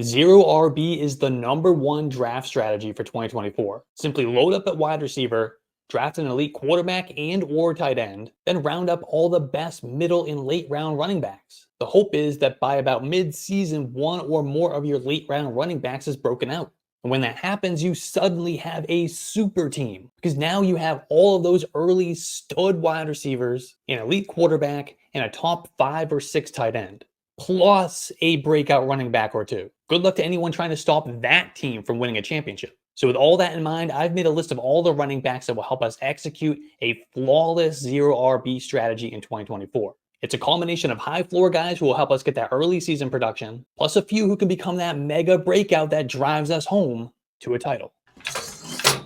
Zero RB is the #1 draft strategy for 2024. Simply load up at wide receiver, draft an elite quarterback and or tight end, then round up all the best middle and late round running backs. The hope is that by about mid-season, one or more of your late round running backs is broken out. And when that happens, you suddenly have a super team because now you have all of those early stud wide receivers, an elite quarterback, and a top 5 or 6 tight end, plus a breakout running back or two. Good luck to anyone trying to stop that team from winning a championship. So with all that in mind, I've made a list of all the running backs that will help us execute a flawless zero RB strategy in 2024. It's a combination of high floor guys who will help us get that early season production, plus a few who can become that mega breakout that drives us home to a title.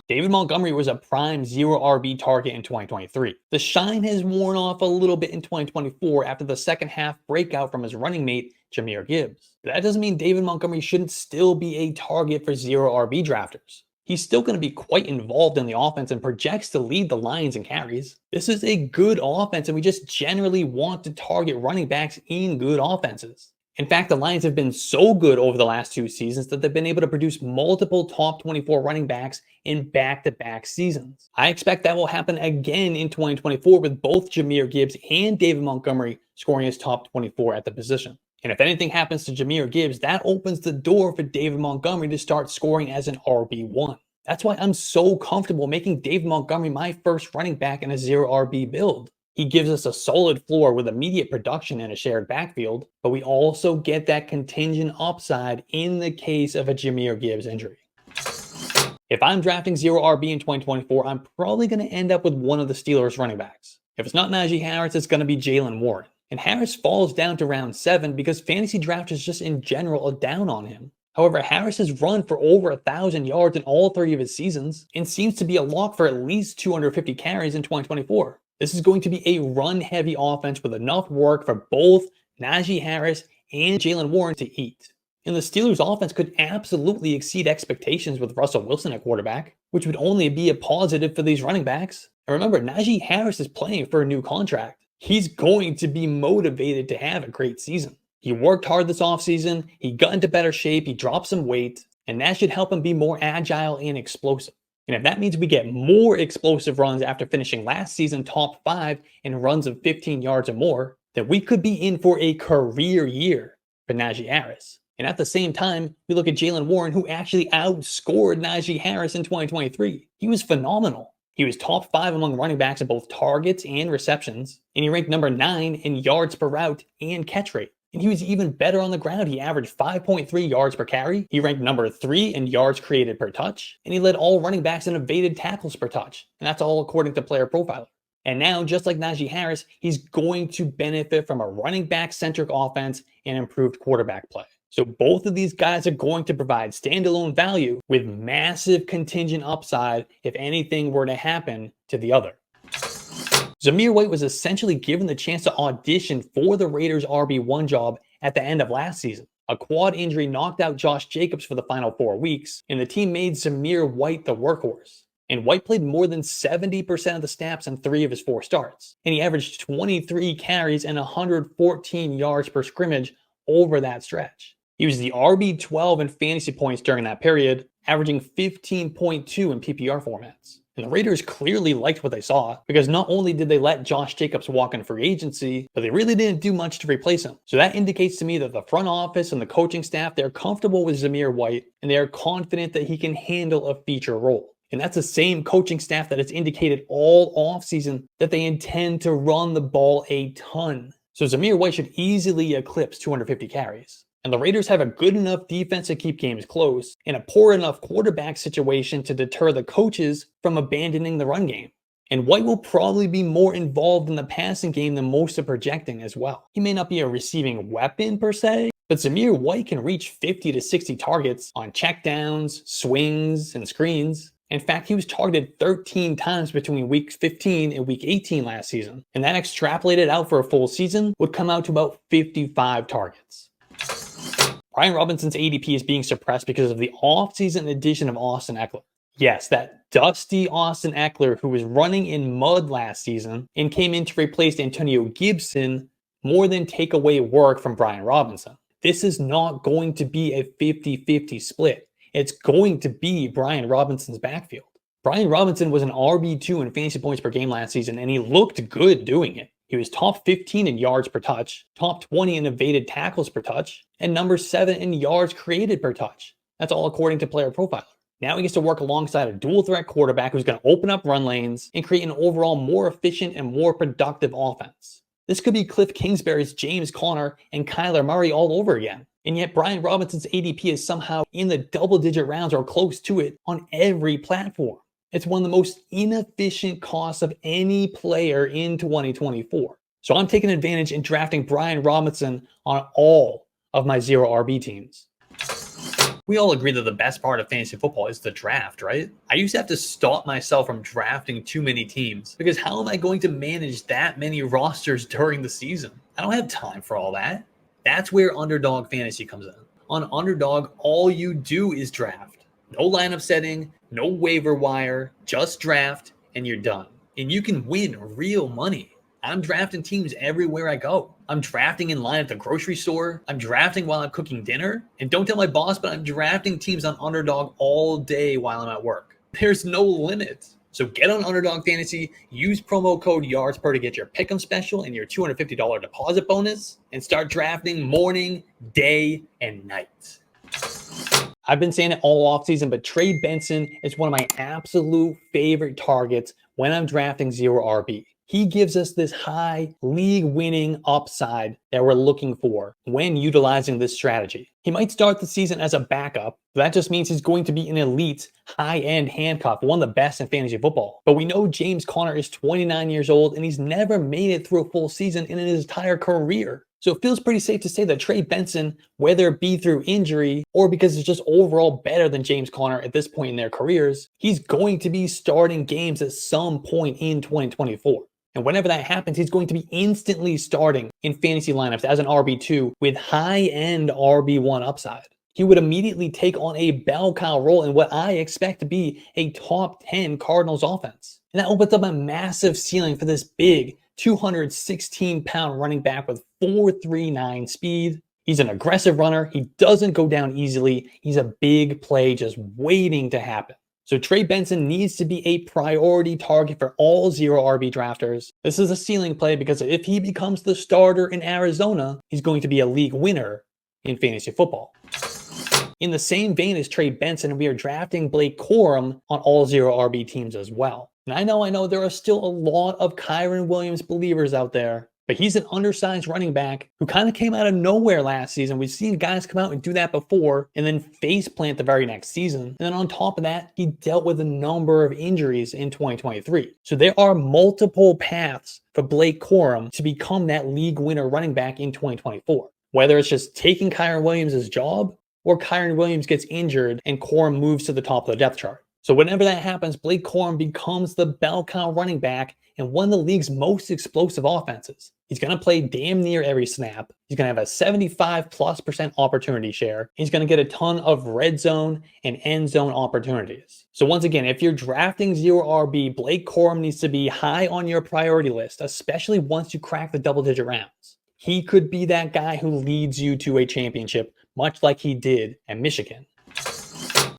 David Montgomery was a prime zero RB target in 2023. The shine has worn off a little bit in 2024 after the second half breakout from his running mate, Zamir Gibbs. But that doesn't mean David Montgomery shouldn't still be a target for zero RB drafters. He's still going to be quite involved in the offense and projects to lead the Lions in carries. This is a good offense, and we just generally want to target running backs in good offenses. In fact, the Lions have been so good over the last 2 seasons that they've been able to produce multiple top 24 running backs in back-to-back seasons. I expect that will happen again in 2024 with both Zamir Gibbs and David Montgomery scoring as top 24 at the position. And if anything happens to Zamir Gibbs, that opens the door for David Montgomery to start scoring as an RB1. That's why I'm so comfortable making David Montgomery my first running back in a zero RB build. He gives us a solid floor with immediate production in a shared backfield, but we also get that contingent upside in the case of a Zamir Gibbs injury. If I'm drafting zero RB in 2024, I'm probably going to end up with one of the Steelers running backs. If it's not Najee Harris, it's going to be Jaylen Warren. And Harris falls down to round 7 because fantasy drafters just in general are down on him. However, Harris has run for over 1,000 yards in all 3 of his seasons and seems to be a lock for at least 250 carries in 2024. This is going to be a run-heavy offense with enough work for both Najee Harris and Jaylen Warren to eat. And the Steelers' offense could absolutely exceed expectations with Russell Wilson at quarterback, which would only be a positive for these running backs. And remember, Najee Harris is playing for a new contract. He's going to be motivated to have a great season. He worked hard this offseason, he got into better shape, he dropped some weight, and that should help him be more agile and explosive. And if that means we get more explosive runs after finishing last season top 5 in runs of 15 yards or more, then we could be in for a career year for Najee Harris. And at the same time, we look at Jaylen Warren, who actually outscored Najee Harris in 2023. He was phenomenal. He was top 5 among running backs in both targets and receptions, and he ranked number 9 in yards per route and catch rate. And he was even better on the ground. He averaged 5.3 yards per carry. He ranked number 3 in yards created per touch. And he led all running backs in evaded tackles per touch. And that's all according to Player Profiler. And now, just like Najee Harris, he's going to benefit from a running back-centric offense and improved quarterback play. So both of these guys are going to provide standalone value with massive contingent upside if anything were to happen to the other. Zamir White was essentially given the chance to audition for the Raiders' RB1 job at the end of last season. A quad injury knocked out Josh Jacobs for the final 4 weeks, and the team made Zamir White the workhorse. And White played more than 70% of the snaps in 3 of his 4 starts, and he averaged 23 carries and 114 yards per scrimmage over that stretch. He was the RB12 in fantasy points during that period, averaging 15.2 in PPR formats. And the Raiders clearly liked what they saw because not only did they let Josh Jacobs walk in free agency, but they really didn't do much to replace him. So that indicates to me that the front office and the coaching staff, they're comfortable with Zamir White and they are confident that he can handle a feature role. And that's the same coaching staff that has indicated all offseason that they intend to run the ball a ton. So Zamir White should easily eclipse 250 carries. And the Raiders have a good enough defense to keep games close and a poor enough quarterback situation to deter the coaches from abandoning the run game. And White will probably be more involved in the passing game than most are projecting as well. He may not be a receiving weapon per se, but Zamir White can reach 50 to 60 targets on checkdowns, swings, and screens. In fact, he was targeted 13 times between week 15 and week 18 last season. And that extrapolated out for a full season would come out to about 55 targets. Brian Robinson's ADP is being suppressed because of the offseason addition of Austin Ekeler. Yes, that dusty Austin Ekeler who was running in mud last season and came in to replace Antonio Gibson more than take away work from Brian Robinson. this is not going to be a 50-50 split. It's going to be Brian Robinson's backfield. Brian Robinson was an RB2 in fantasy points per game last season, and he looked good doing it. He was top 15 in yards per touch, top 20 in evaded tackles per touch, and number 7 in yards created per touch. That's all according to Player Profiler. Now he gets to work alongside a dual threat quarterback who's going to open up run lanes and create an overall more efficient and more productive offense. This could be Cliff Kingsbury's James Conner and Kyler Murray all over again. And yet Brian Robinson's ADP is somehow in the double-digit rounds or close to it on every platform. It's one of the most inefficient costs of any player in 2024. So I'm taking advantage in drafting Brian Robinson on all of my 0 RB teams. We all agree that the best part of fantasy football is the draft, right? I used to have to stop myself from drafting too many teams because how am I going to manage that many rosters during the season? I don't have time for all that. That's where Underdog Fantasy comes in. On Underdog, all you do is draft. No lineup setting, no waiver wire, just draft, and you're done. And you can win real money. I'm drafting teams everywhere I go. I'm drafting in line at the grocery store. I'm drafting while I'm cooking dinner. And don't tell my boss, but I'm drafting teams on Underdog all day while I'm at work. There's no limit. So get on Underdog Fantasy, use promo code YARDSPER to get your pick'em special and your $250 deposit bonus, and start drafting morning, day, and night. I've been saying it all offseason, but Trey Benson is one of my absolute favorite targets when I'm drafting 0 RB. He gives us this high league-winning upside that we're looking for when utilizing this strategy. He might start the season as a backup, but that just means he's going to be an elite, high-end handcuff, one of the best in fantasy football. But we know James Conner is 29 years old, and he's never made it through a full season in his entire career. So it feels pretty safe to say that Trey Benson, whether it be through injury or because it's just overall better than James Conner at this point in their careers, he's going to be starting games at some point in 2024. And whenever that happens, he's going to be instantly starting in fantasy lineups as an RB2 with high-end RB1 upside. He would immediately take on a bell cow role in what I expect to be a top 10 Cardinals offense. And that opens up a massive ceiling for this big 216-pound running back with 4.39 speed. He's an aggressive runner. He doesn't go down easily. He's a big play just waiting to happen. So Trey Benson needs to be a priority target for all 0 RB drafters. This is a ceiling play because if he becomes the starter in Arizona, he's going to be a league winner in fantasy football. In the same vein as Trey Benson, we are drafting Blake Corum on all 0 RB teams as well. And I know there are still a lot of Kyren Williams believers out there, but he's an undersized running back who kind of came out of nowhere last season. We've seen guys come out and do that before and then face plant the very next season. And then on top of that, he dealt with a number of injuries in 2023. So there are multiple paths for Blake Corum to become that league winner running back in 2024. Whether it's just taking Kyren Williams' job or Kyren Williams gets injured and Corum moves to the top of the depth chart. So whenever that happens, Blake Corum becomes the bell cow running back in one of the league's most explosive offenses. He's going to play damn near every snap. He's going to have a 75+% opportunity share. He's going to get a ton of red zone and end zone opportunities. So once again, if you're drafting 0 RB, Blake Corum needs to be high on your priority list, especially once you crack the double-digit rounds. He could be that guy who leads you to a championship, much like he did at Michigan.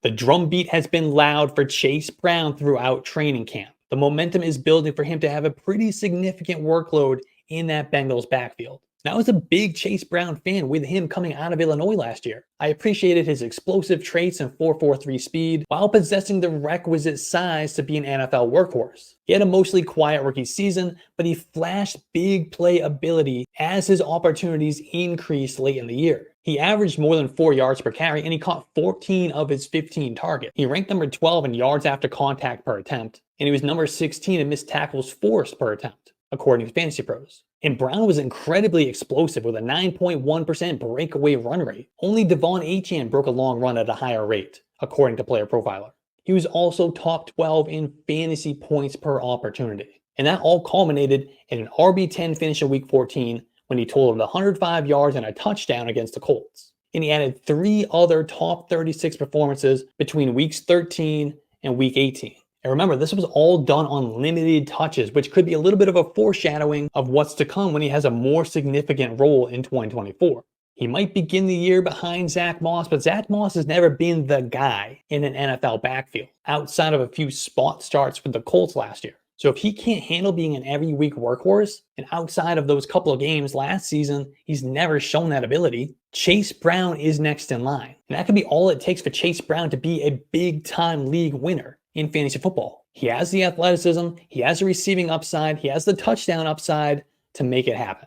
The drumbeat has been loud for Chase Brown throughout training camp. The momentum is building for him to have a pretty significant workload in that Bengals backfield. Now, I was a big Chase Brown fan with him coming out of Illinois last year. I appreciated his explosive traits and 4.43 speed while possessing the requisite size to be an NFL workhorse. He had a mostly quiet rookie season, but he flashed big play ability as his opportunities increased late in the year. He averaged more than 4 yards per carry and he caught 14 of his 15 targets. He ranked number 12 in yards after contact per attempt, and he was number 16 in missed tackles forced per attempt, according to Fantasy Pros. And Brown was incredibly explosive with a 9.1% breakaway run rate. Only Devon Achane broke a long run at a higher rate, according to Player Profiler. He was also top 12 in fantasy points per opportunity. And that all culminated in an RB10 finish in Week 14 when he totaled 105 yards and a touchdown against the Colts. And he added 3 other top 36 performances between Weeks 13 and Week 18. And remember, this was all done on limited touches, which could be a little bit of a foreshadowing of what's to come when he has a more significant role in 2024. He might begin the year behind Zach Moss, but Zach Moss has never been the guy in an NFL backfield outside of a few spot starts with the Colts last year. So if he can't handle being an every week workhorse, and outside of those couple of games last season, he's never shown that ability, Chase Brown is next in line. And that could be all it takes for Chase Brown to be a big time league winner in fantasy football. He has the athleticism, he has the receiving upside, he has the touchdown upside to make it happen.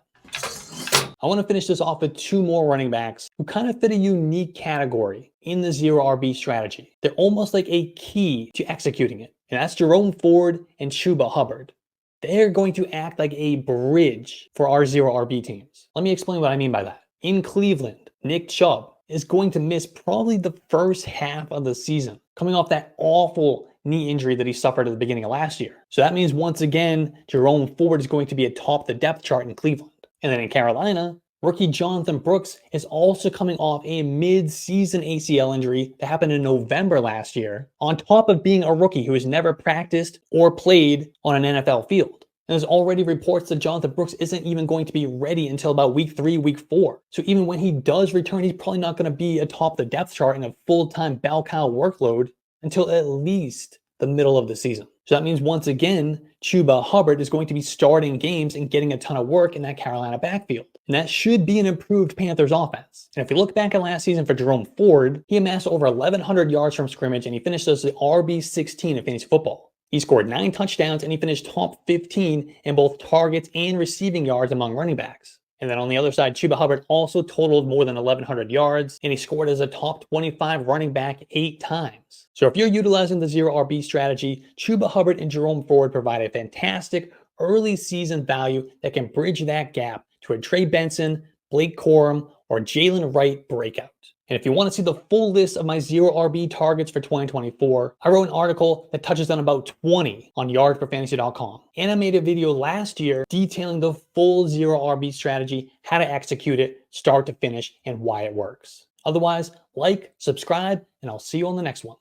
I want to finish this off with two more running backs who kind of fit a unique category in the zero RB strategy. They're almost like a key to executing it, and that's Jerome Ford and Chuba Hubbard. They're going to act like a bridge for our zero RB teams. Let me explain what I mean by that. In Cleveland, Nick Chubb is going to miss probably the first half of the season, coming off that awful knee injury that he suffered at the beginning of last year. So that means once again, Jerome Ford is going to be atop the depth chart in Cleveland. And then in Carolina, rookie Jonathan Brooks is also coming off a mid-season ACL injury that happened in November last year, on top of being a rookie who has never practiced or played on an NFL field. And there's already reports that Jonathan Brooks isn't even going to be ready until about week 3, week 4. So even when he does return, he's probably not going to be atop the depth chart in a full-time bell cow workload until at least the middle of the season. So that means once again, Chuba Hubbard is going to be starting games and getting a ton of work in that Carolina backfield. And that should be an improved Panthers offense. And if you look back at last season for Jerome Ford, he amassed over 1,100 yards from scrimmage and he finished as the RB16 in fantasy football. He scored 9 touchdowns and he finished top 15 in both targets and receiving yards among running backs. And then on the other side, Chuba Hubbard also totaled more than 1,100 yards, and he scored as a top 25 running back 8 times. So if you're utilizing the zero RB strategy, Chuba Hubbard and Jerome Ford provide a fantastic early season value that can bridge that gap to a Trey Benson, Blake Corum, or Jaylen Warren breakout. And if you want to see the full list of my zero RB targets for 2024, I wrote an article that touches on about 20 on yardforfantasy.com. And I made a video last year detailing the full zero RB strategy, how to execute it, start to finish, and why it works. Otherwise, like, subscribe, and I'll see you on the next one.